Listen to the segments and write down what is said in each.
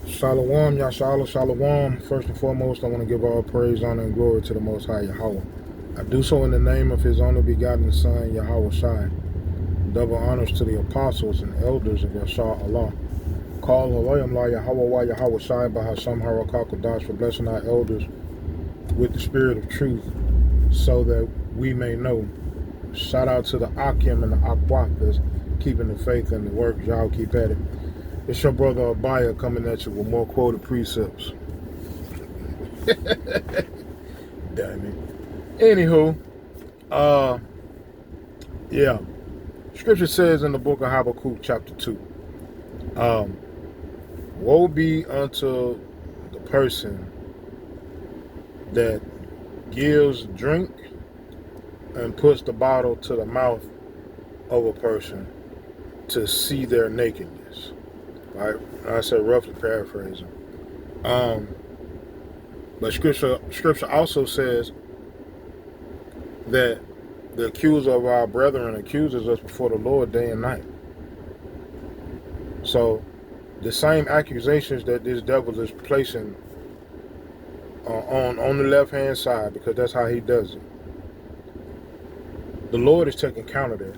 Shalom, Yashala, Shalom. First and foremost, I want to give all praise, honor, and glory to the Most High Yahweh. I do so in the name of His only begotten Son, Yahweh Shai. Double honors to the apostles and elders of Yashar Allah. Call Halayim La Yahweh Wa Yahweh Shai Bahasham Harakakadash for blessing our elders with the spirit of truth so that we may know. Shout out to the Akim and the Akwak that's keeping the faith and the work. Y'all keep at it. It's your brother Abaya coming at you with more quoted precepts. Damn it. Anywho, yeah. Scripture says in the book of Habakkuk chapter 2, woe be unto the person that gives drink and puts the bottle to the mouth of a person to see their nakedness. Right? I said roughly paraphrasing. But scripture also says that the accuser of our brethren accuses us before the Lord day and night. So the same accusations that this devil is placing on the left hand side, because that's how he does it, the Lord is taking count of that,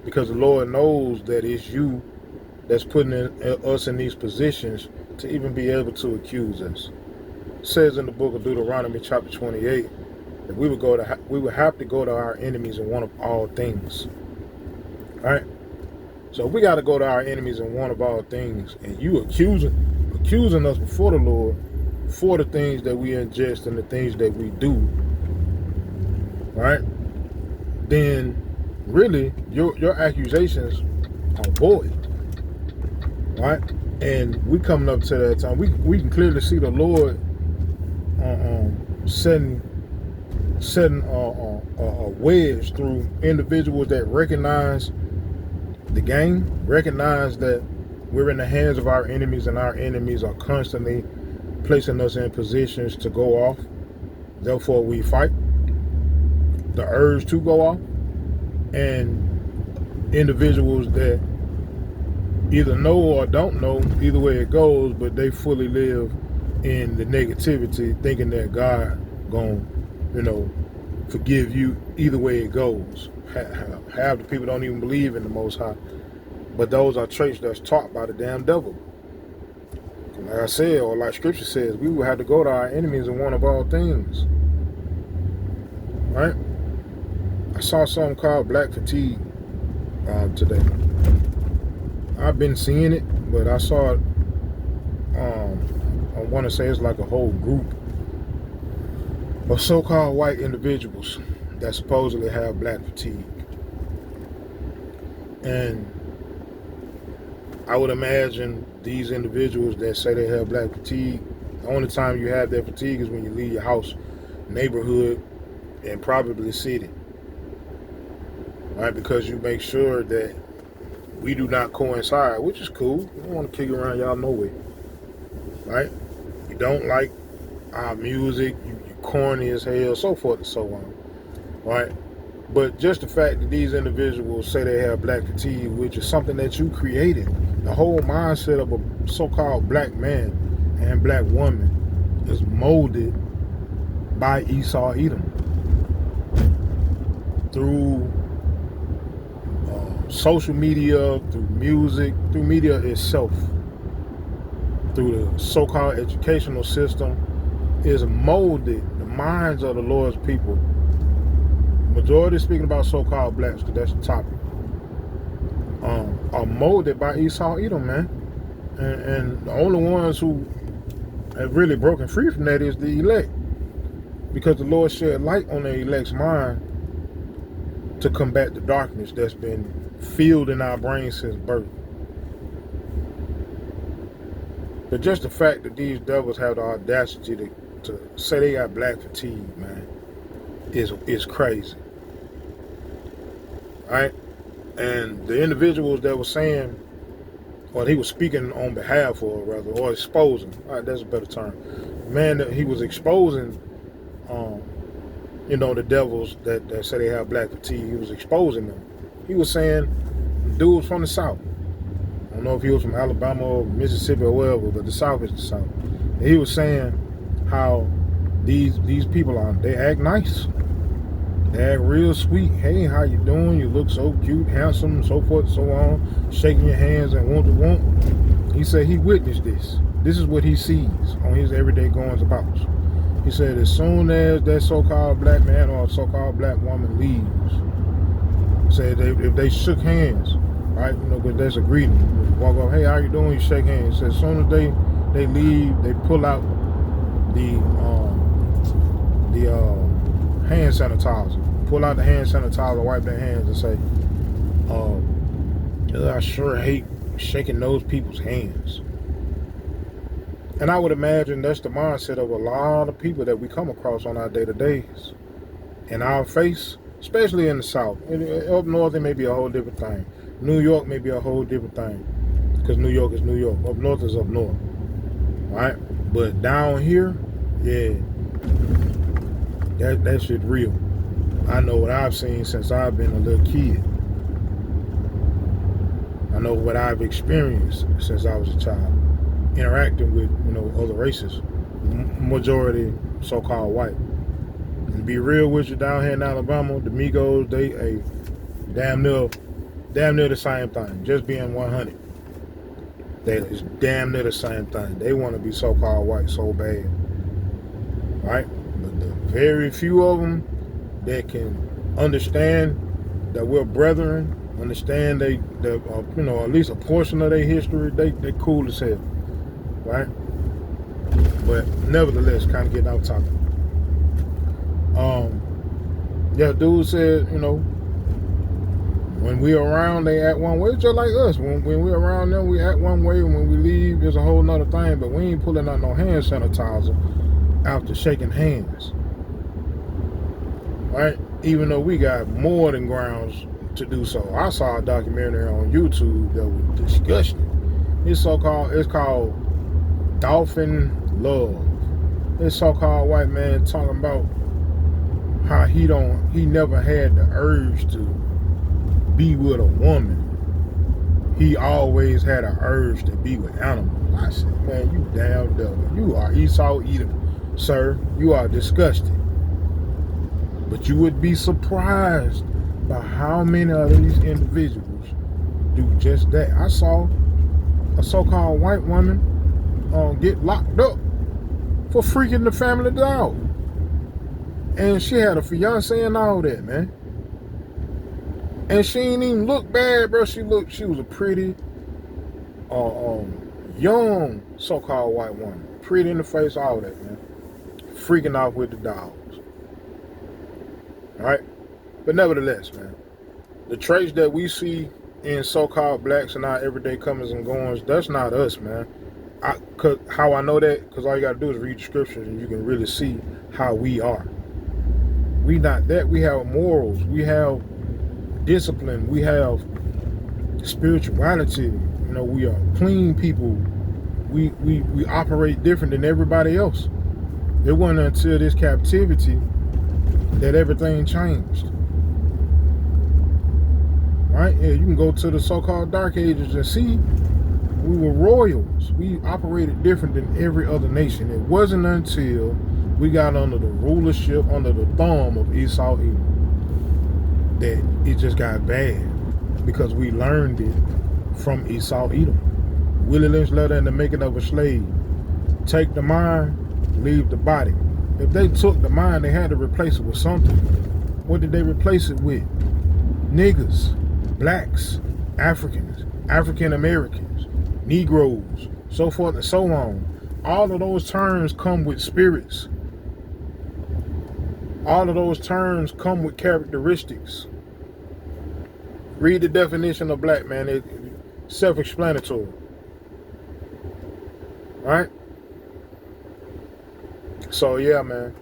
because the Lord knows that it's you that's putting us in these positions to even be able to accuse us. It says in the book of Deuteronomy chapter 28 that we would have to go to our enemies in one of all things. Right? So we got to go to our enemies in one of all things, and you accusing us before the Lord for the things that we ingest and the things that we do, right? Then really your accusations are void. Right? And we coming up to that time. We can clearly see the Lord setting a wedge through individuals that recognize the game, recognize that we're in the hands of our enemies, and our enemies are constantly placing us in positions to go off. Therefore, we fight. The urge to go off, and individuals that either know or don't know, either way it goes, but they fully live in the negativity, thinking that God gonna, forgive you either way it goes. Half the people don't even believe in the Most High, but those are traits that's taught by the damn devil. Like I said, or like Scripture says, we will have to go to our enemies in one of all things. Right? I saw something called black fatigue today. I've been seeing it, but I saw it, I want to say it's like a whole group of so-called white individuals that supposedly have black fatigue. And I would imagine these individuals that say they have black fatigue, the only time you have that fatigue is when you leave your house, neighborhood, and probably city. Right? Because you make sure that we do not coincide, which is cool. We don't want to kick around y'all no way. Right? You don't like our music, you corny as hell, so forth and so on. Right? But just the fact that these individuals say they have black fatigue, which is something that you created, the whole mindset of a so-called black man and black woman is molded by Esau Edom through social media, through music, through media itself, through the so-called educational system, is molded the minds of the Lord's people. Majority speaking about so-called blacks, because that's the topic, are molded by Esau Edom, man. And the only ones who have really broken free from that is the elect, because the Lord shed light on the elect's mind to combat the darkness that's been filled in our brains since birth. But just the fact that these devils have the audacity to say they got black fatigue, man, is crazy. Right? And the individuals that were saying, or he was speaking on behalf of, rather, or exposing, all right, that's a better term. Man, that he was exposing, the devils that say they have black fatigue. He was exposing them. He was saying dudes from the South, I don't know if he was from Alabama or Mississippi or wherever, but the South is the South. And he was saying how these people they act nice. They act real sweet. Hey, how you doing? You look so cute, handsome, so forth and so on. Shaking your hands and want. He said he witnessed this. This is what he sees on his everyday goings about. He said as soon as that so-called black man or so-called black woman leaves, said if they shook hands, right? You know, because that's a greeting. You walk up, hey, how you doing? You shake hands. He said as soon as they leave, they pull out the hand sanitizer. Pull out the hand sanitizer, wipe their hands, and say, I sure hate shaking those people's hands. And I would imagine that's the mindset of a lot of people that we come across on our day-to-days. In our face, especially in the South. Up north, it may be a whole different thing. New York may be a whole different thing. Because New York is New York. Up north is up north. Right? But down here, yeah, that shit real. I know what I've seen since I've been a little kid. I know what I've experienced since I was a child. Interacting with, other races. Majority so-called white. And to be real with you, down here in Alabama, the Migos, they damn near the same thing. Just being 100. That is damn near the same thing. They want to be so-called white so bad. Right? But the very few of them that can understand that we're brethren, understand they at least a portion of their history, they cool as hell. Right? But nevertheless, kind of getting out topic. Dude said, when we're around, they act one way, just like us. When we're around them, we act one way, and when we leave, it's a whole nother thing. But we ain't pulling out no hand sanitizer after shaking hands. Right? Even though we got more than grounds to do so. I saw a documentary on YouTube that was disgusting. It's called Dolphin Love. This so-called white man talking about how he never had the urge to be with a woman. He always had an urge to be with animals. I said, man, you damn devil. You are Esau Edom, sir. You are disgusting. But you would be surprised by how many of these individuals do just that. I saw a so-called white woman get locked up for freaking the family dog. And she had a fiance and all that, man. And she ain't even look bad, bro. She was a pretty, young so-called white woman. Pretty in the face, all that, man. Freaking off with the dogs. Alright? But nevertheless, man, the traits that we see in so-called blacks in our everyday comings and goings, that's not us, man. How I know that? Because all you got to do is read the scriptures and you can really see how we are. We not that. We have morals. We have discipline. We have spirituality. We are clean people. We operate different than everybody else. It wasn't until this captivity that everything changed. Right? Yeah, you can go to the so-called Dark Ages and see we were royals. We operated different than every other nation. It wasn't until we got under the rulership, under the thumb of Esau Edom, that it just got bad, because we learned it from Esau Edom. Willie Lynch letter and the making of a slave. Take the mind, leave the body. If they took the mind, they had to replace it with something. What did they replace it with? Niggas, blacks, Africans, African Americans, Negroes, so forth and so on. All of those terms come with spirits. All of those terms come with characteristics. Read the definition of black, man. It's self-explanatory. Right? So yeah, man.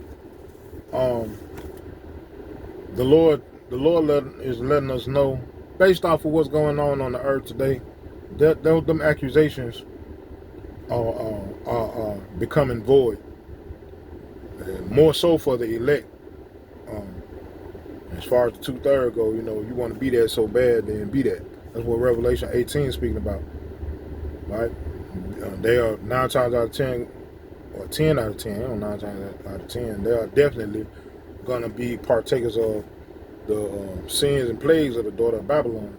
The Lord is letting us know, based off of what's going on the earth today, that them accusations are becoming void. More so for the elect. As far as the 2/3 go, you want to be that so bad, then be that. That's what Revelation 18 is speaking about. right? They are 9 times out of 10, or 10 out of 10, 9 times out of 10, they are definitely going to be partakers of the sins and plagues of the daughter of Babylon.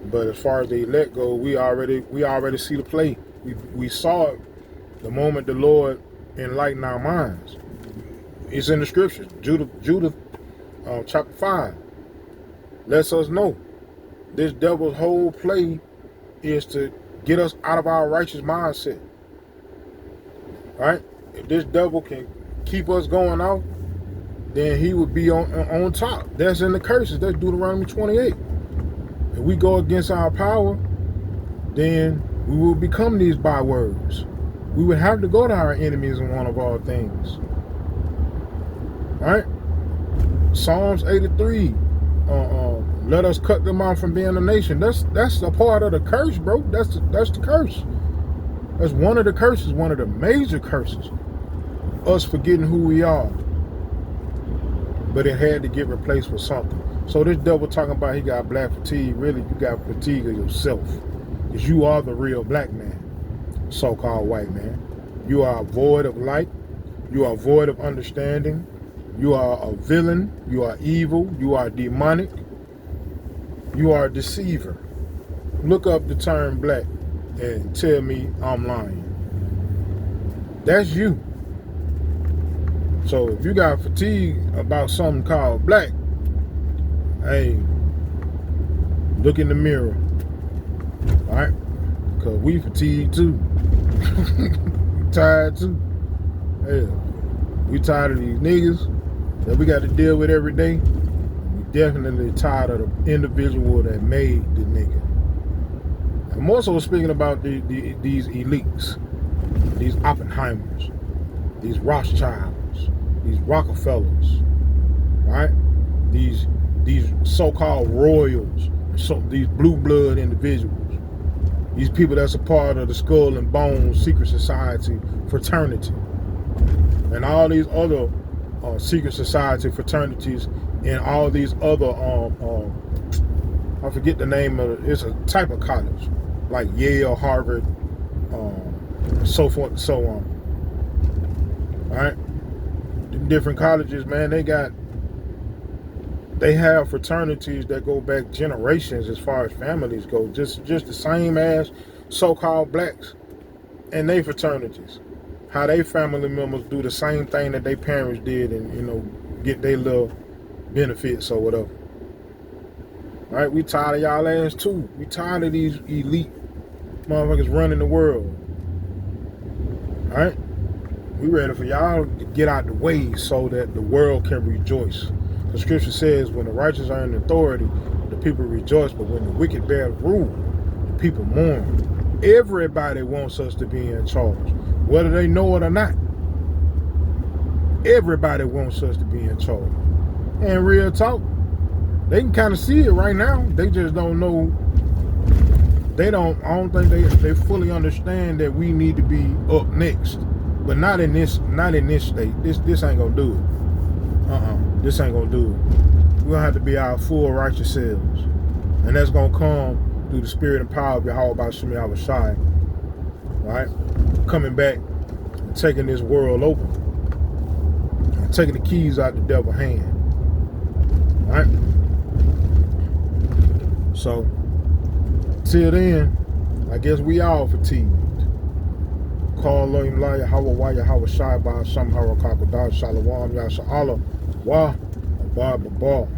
But as far as the elect go, we already see the play. We saw it the moment the Lord enlightened our minds. It's in the scriptures. Judah chapter 5 lets us know this devil's whole play is to get us out of our righteous mindset. Right? If this devil can keep us going off, then he would be on top. That's in the curses. That's Deuteronomy 28. If we go against our power, then we will become these bywords. We would have to go to our enemies in one of all things. Right? Psalms 83. Let us cut them off from being a nation. That's a part of the curse, bro. That's the curse. That's one of the curses, one of the major curses. Us forgetting who we are. But it had to get replaced with something. So this devil talking about he got black fatigue, really you got fatigue of yourself. Because you are the real black man, so-called white man. You are void of light. You are void of understanding. You are a villain. You are evil. You are demonic. You are a deceiver. Look up the term black and tell me I'm lying. That's you. So if you got fatigue about something called black, hey, look in the mirror. All right? Because we fatigued too. We tired too. Hey, we tired of these niggas that we got to deal with every day. We definitely tired of the individual that made the nigga. And more so speaking about these elites, these Oppenheimers, these Rothschilds, these Rockefellers, right? These so-called royals, these blue blood individuals, these people that's a part of the Skull and Bones secret society fraternity, and all these other secret society fraternities, and all these other I forget the name of it. It's a type of college like Yale, Harvard, so forth and so on. All right, the different colleges, man, they have fraternities that go back generations as far as families go, just the same as so-called blacks and they fraternities. How they family members do the same thing that their parents did and, get their little benefits or whatever. All right, we tired of y'all ass too. We tired of these elite motherfuckers running the world. All right? We ready for y'all to get out the way so that the world can rejoice. The scripture says when the righteous are in authority, the people rejoice, but when the wicked bear rule, the people mourn. Everybody wants us to be in charge, whether they know it or not. Everybody wants us to be in charge. And real talk, they can kind of see it right now. They just don't know. I don't think they fully understand that we need to be up next. But not in this state. This ain't gonna do it. This ain't gonna do it. We're gonna have to be our full righteous selves. And that's gonna come through the spirit and power of Yahweh Shem Yahushai. Right? Coming back and taking this world open. And taking the keys out the devil's hand. Right? So till then, I guess we all fatigued. Call Elohim La Yahweh Yahweh Shai Ba Sham Hara Kakodah Shalom Yasha Allah Wa Abba Baba.